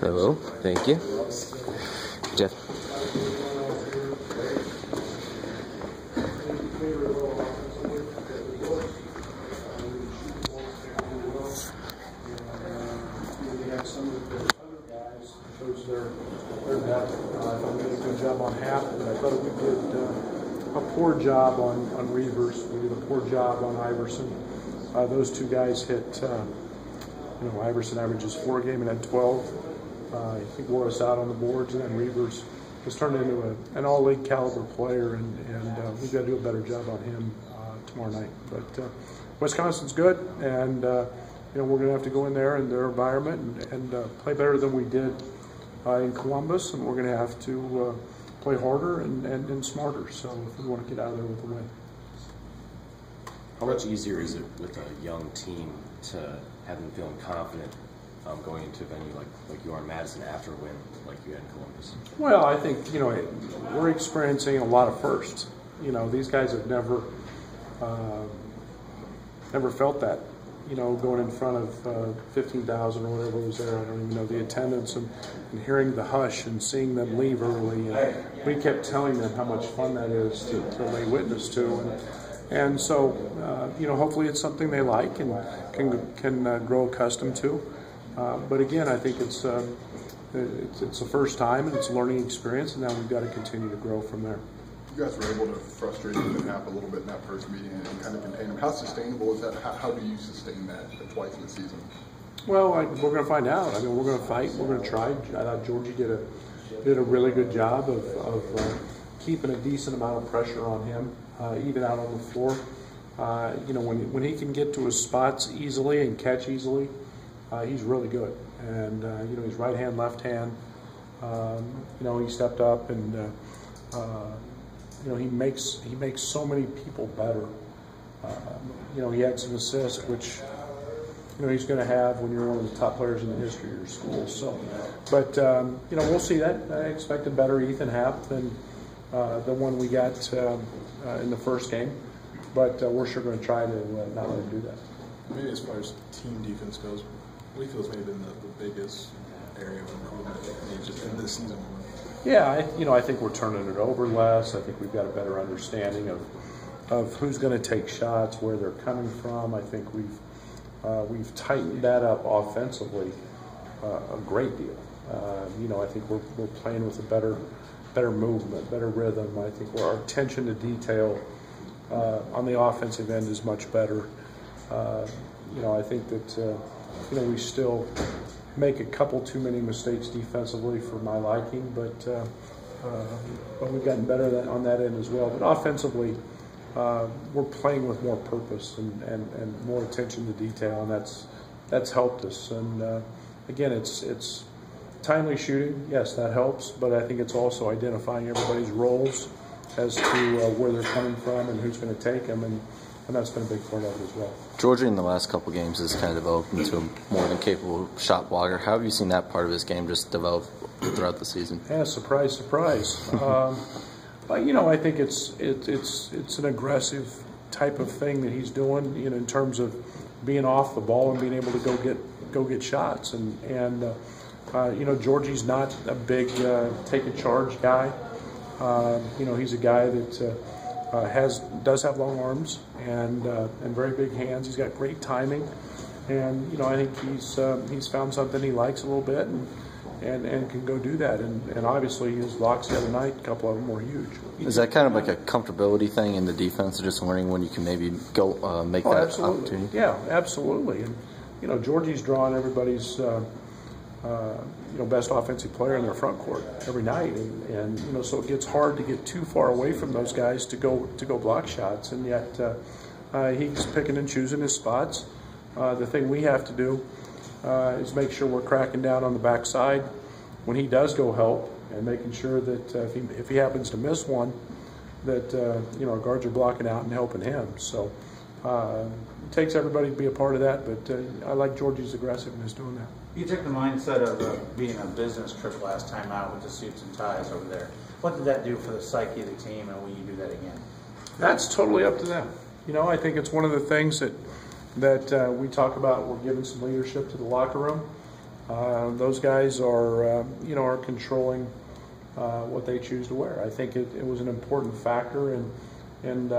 Hello, thank you. Jeff. Some of the other guys shows their depth. I did a good job on half, but I thought we did a poor job on Reavers. We did a poor job on Iverson. Those two guys hit. Iverson averages 4 a game and had 12. He wore us out on the boards, and then Reavers has turned into an all-league caliber player, and we've got to do a better job on him tomorrow night. But Wisconsin's good, and we're going to have to go in there in their environment and play better than we did in Columbus, and we're going to have to play harder and smarter. So if we want to get out of there with a win. How much easier is it with a young team to have them feeling confident going into a venue like you are in Madison after a win like you had in Columbus? Well, I think we're experiencing a lot of firsts. These guys have never felt that. Going in front of 15,000 or whatever was there. I don't even know the attendance, and hearing the hush and seeing them leave early. And we kept telling them how much fun that is to lay witness to. And so, hopefully it's something they like and can grow accustomed to. But again, I think it's the first time, and it's a learning experience, and now we've got to continue to grow from there. You guys were able to frustrate the Nap a little bit in that first meeting and kind of contain them. How sustainable is that? How do you sustain that twice in the season? Well, we're going to find out. I mean, we're going to fight. We're going to try. I thought Georgie did a really good job of keeping a decent amount of pressure on him, even out on the floor. When he can get to his spots easily and catch easily, he's really good. And he's right hand, left hand. He stepped up and. He makes so many people better. He had some assists, which he's going to have when you're one of the top players in the history of your school. So, but we'll see that. I expect a better Ethan Happ than the one we got in the first game, but we're sure going to try to not let him do that. Maybe as far as team defense goes, what do you feel has maybe been the biggest area of improvement just in this season? Yeah, I think we're turning it over less. I think we've got a better understanding of who's going to take shots, where they're coming from. I think we've tightened that up offensively a great deal. I think we're playing with a better movement, better rhythm. I think our attention to detail on the offensive end is much better. I think that we still make a couple too many mistakes defensively for my liking, but we've gotten better on that end as well. But offensively, we're playing with more purpose and more attention to detail, and that's helped us. And again, it's timely shooting. Yes, that helps, but I think it's also identifying everybody's roles as to where they're coming from and who's going to take them, and that's been a big part of it as well. Georgia in the last couple games has kind of developed into a more than capable shot blocker. How have you seen that part of his game just develop throughout the season? Yeah, surprise. But I think it's an aggressive type of thing that he's doing, in terms of being off the ball and being able to go get shots. And Georgie's not a big take a charge guy. He's a guy that does have long arms and very big hands. He's got great timing, and I think he's found something he likes a little bit, and can go do that. And obviously his blocks the other night, a couple of them were huge. Is that kind of like a comfortability thing in the defense, just learning when you can maybe go make that absolutely. Opportunity? Yeah, absolutely. And Georgie's drawing everybody's best offensive player in their front court every night, and so it gets hard to get too far away from those guys to go block shots, and yet he's picking and choosing his spots. The thing we have to do is make sure we're cracking down on the backside when he does go help, and making sure that if he happens to miss one, that our guards are blocking out and helping him. So it takes everybody to be a part of that, but I like Georgie's aggressiveness doing that. You took the mindset of being a business trip last time out with the suits and ties over there. What did that do for the psyche of the team, and will you do that again? That's totally up to them. I think it's one of the things that we talk about. We're giving some leadership to the locker room. those guys are are controlling what they choose to wear. I think it was an important factor, and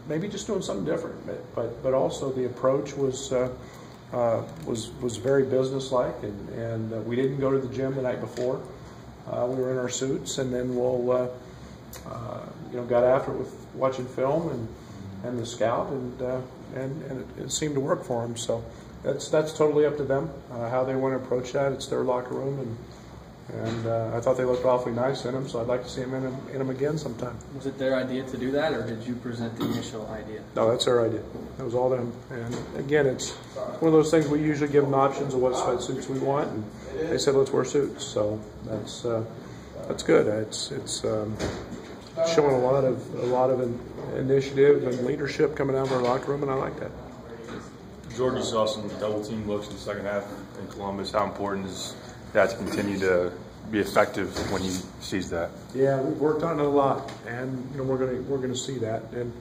maybe just doing something different. But also the approach was very businesslike, and we didn't go to the gym the night before. We were in our suits, and then we'll got after it with watching film and the scout, and it seemed to work for them. So that's totally up to them how they want to approach that. It's their locker room, and I thought they looked awfully nice in them, so I'd like to see them in them again sometime. Was it their idea to do that, or did you present the initial idea? No, that's their idea. That was all them. And again, it's one of those things we usually give them options of what sweatsuits we want, and they said let's wear suits. So that's good. It's showing a lot of initiative and leadership coming out of our locker room, and I like that. Georgie saw some double team looks in the second half in Columbus. How important is that to continue to be effective when he sees that? Yeah, we've worked on it a lot, and we're gonna see that. And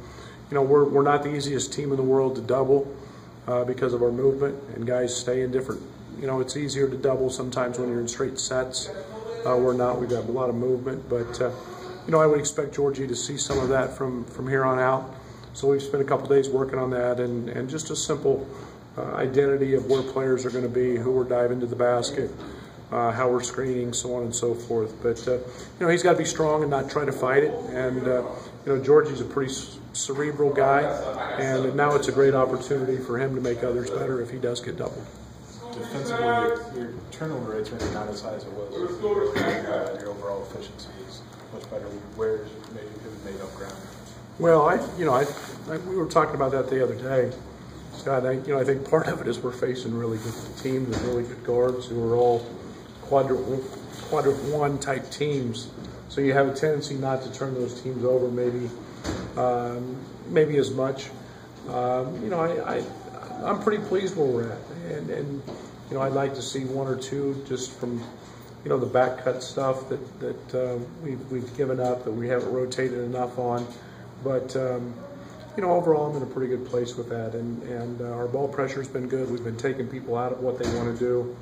we're not the easiest team in the world to double because of our movement, and guys stay in different. It's easier to double sometimes when you're in straight sets. We're not. We've got a lot of movement, but I would expect Georgie to see some of that from here on out. So we've spent a couple days working on that, and just a simple identity of where players are going to be, who we're diving to the basket, how we're screening, so on and so forth. But he's got to be strong and not try to fight it. And Georgie's a pretty cerebral guy, and now it's a great opportunity for him to make others better if he does get doubled. Defensively, your turnover rate's maybe not as high as it was. Your overall efficiency is much better. Where maybe you could have made up ground? Well, we were talking about that the other day, Scott. I think part of it is we're facing really good teams with really good guards who are all quadrant one type teams. So you have a tendency not to turn those teams over maybe as much. I'm pretty pleased where we're at, and I'd like to see one or two just from the back cut stuff that we've given up, that we haven't rotated enough on. But overall, I'm in a pretty good place with that, and our ball pressure's been good. We've been taking people out of what they want to do.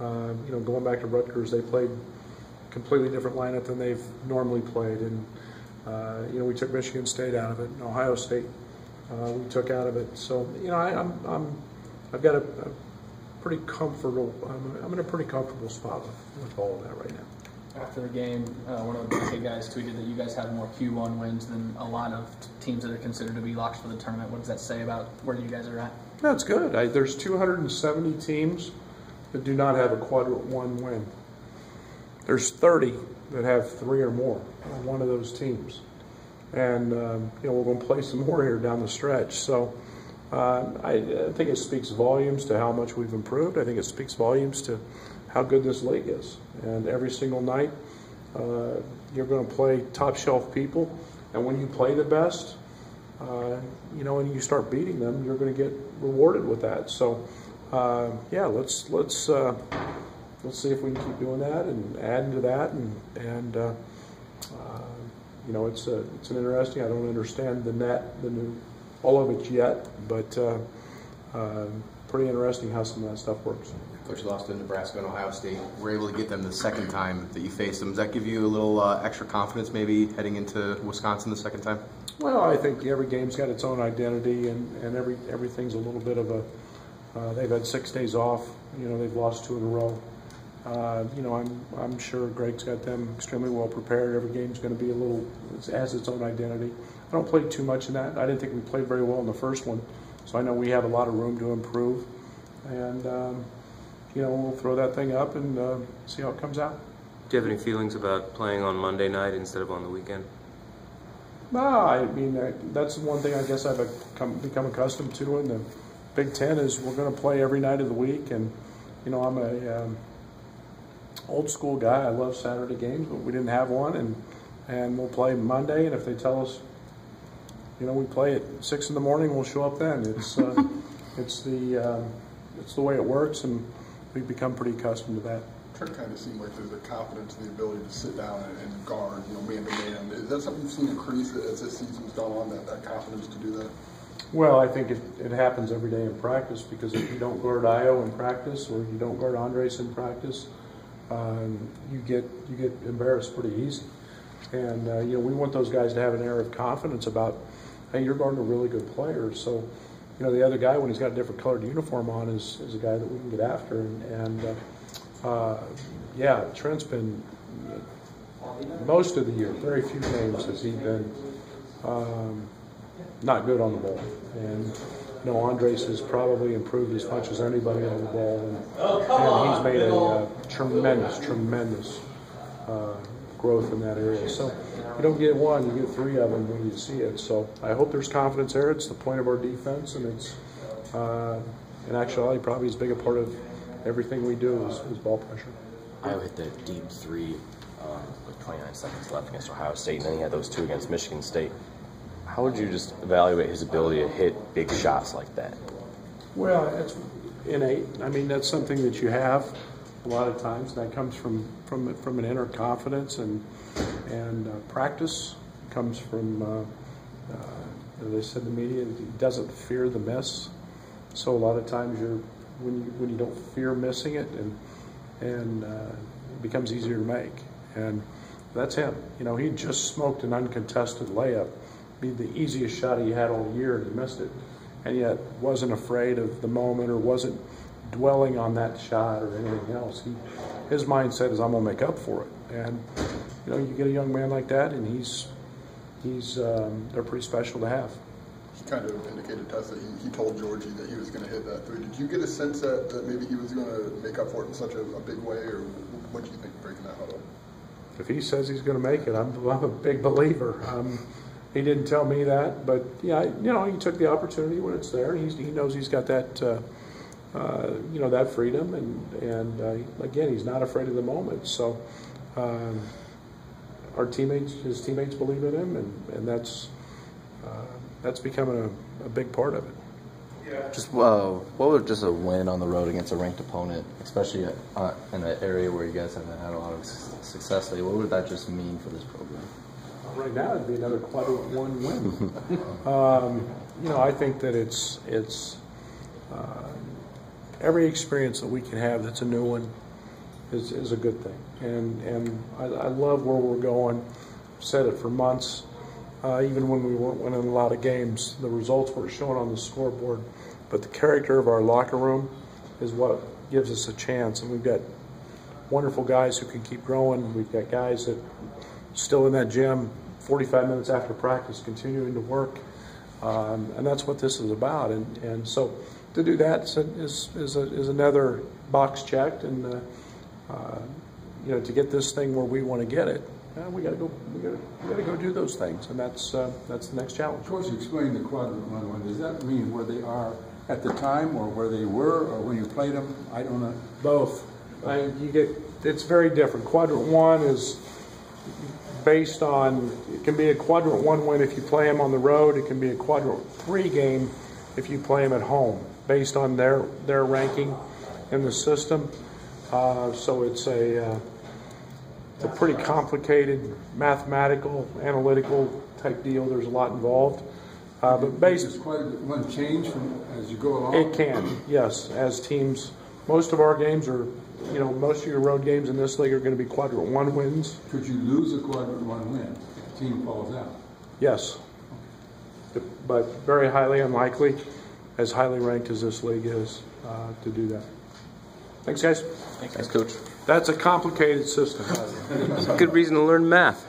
Going back to Rutgers, they played a completely different lineup than they've normally played, and we took Michigan State out of it, and Ohio State we took out of it. So I've got a pretty comfortable. I'm in a pretty comfortable spot with all of that right now. After the game, one of the big guys tweeted that you guys have more Q1 wins than a lot of teams that are considered to be locks for the tournament. What does that say about where you guys are at? That's good. There's 270 teams that do not have a quadrant one win. There's 30 that have 3 or more on one of those teams. And, we're going to play some more here down the stretch. So I think it speaks volumes to how much we've improved. I think it speaks volumes to how good this league is. And every single night, you're going to play top shelf people. And when you play the best, and you start beating them, you're going to get rewarded with that. So, let's see if we can keep doing that and adding to that. It's an interesting. I don't understand all of it yet, but pretty interesting how some of that stuff works. Coach, you lost to Nebraska and Ohio State. We're able to get them the second time that you faced them. Does that give you a little extra confidence maybe heading into Wisconsin the second time? Well, I think every game's got its own identity, and everything's a little bit of a they've had 6 days off. They've lost 2 in a row. I'm sure Greg's got them extremely well prepared. Every game's going to be it has its own identity. I don't play too much in that. I didn't think we played very well in the first one, so I know we have a lot of room to improve. And we'll throw that thing up and see how it comes out. Do you have any feelings about playing on Monday night instead of on the weekend? No, that's one thing I guess I've become accustomed to in the Big Ten is we're going to play every night of the week, and I'm a old school guy. I love Saturday games, but we didn't have one, and we'll play Monday. And if they tell us, we play at 6 in the morning, we'll show up then. It's the way it works, and we've become pretty accustomed to that. It kind of seemed like there's a confidence in the ability to sit down and guard, man to man. Is that something you've seen increase as this season's gone on? That confidence to do that? Well, I think it happens every day in practice, because if you don't guard Io in practice, or you don't guard Andres in practice, you get embarrassed pretty easy. And we want those guys to have an air of confidence about, hey, you're guarding a really good player. So, the other guy, when he's got a different colored uniform on, is a guy that we can get after. Yeah, Trent's been most of the year, very few games has he been not good on the ball. And Andres has probably improved as much as anybody on the ball, and he's made a tremendous growth in that area. So you don't get one, you get three of them when you see it. So I hope there's confidence there. It's the point of our defense, and it's in actuality probably as big a part of everything we do is ball pressure. Iowa hit the deep three with 29 seconds left against Ohio State, and then he had those two against Michigan State. How would you just evaluate his ability to hit big shots like that? Well, it's innate. I mean, that's something that you have a lot of times. That comes from an inner confidence and practice. It comes from, they said in the media, he doesn't fear the miss. So a lot of times when you don't fear missing it, and it becomes easier to make. And that's him. He just smoked an uncontested layup. Be the easiest shot he had all year, and he missed it, and yet wasn't afraid of the moment or wasn't dwelling on that shot or anything else. His mindset is, I'm gonna make up for it. And you get a young man like that, and they're pretty special to have. He kind of indicated to us that he told Georgie that he was going to hit that three. Did you get a sense that maybe he was going to make up for it in such a big way, or what do you think breaking that huddle? If he says he's going to make it, I'm a big believer. He didn't tell me that, but yeah, he took the opportunity when it's there. He knows he's got that, that freedom, and again, he's not afraid of the moment. So, his teammates believe in him, and that's becoming a big part of it. Just what would just a win on the road against a ranked opponent, especially in an area where you guys haven't had a lot of success lately, what would that just mean for this program? Right now, it'd be another quadrant one win. I think that it's every experience that we can have that's a new one is a good thing. And I love where we're going. I've said it for months. Even when we weren't winning a lot of games, the results weren't showing on the scoreboard. But the character of our locker room is what gives us a chance. And we've got wonderful guys who can keep growing. We've got guys that still in that gym 45 minutes after practice continuing to work. And that's what this is about. And so to do that is another box checked. And, to get this thing where we want to get it, we got to go do those things, and that's the next challenge. Coach, explain the quadrant one. Does that mean where they are at the time, or where they were, or when you played them? I don't know. Both. It's very different. Quadrant one is based on, it can be a quadrant one win if you play them on the road. It can be a quadrant three game if you play them at home, based on their ranking in the system. So it's a pretty complicated mathematical, analytical type deal. There's a lot involved. But basically, quite one change from as you go along? It can, yes. As teams, most of our games are, most of your road games in this league are going to be quadrant one wins. Could you lose a quadrant one win if the team falls out? Yes. But very highly unlikely, as highly ranked as this league is, to do that. Thanks, guys. Thanks, Coach. That's a complicated system. Good reason to learn math.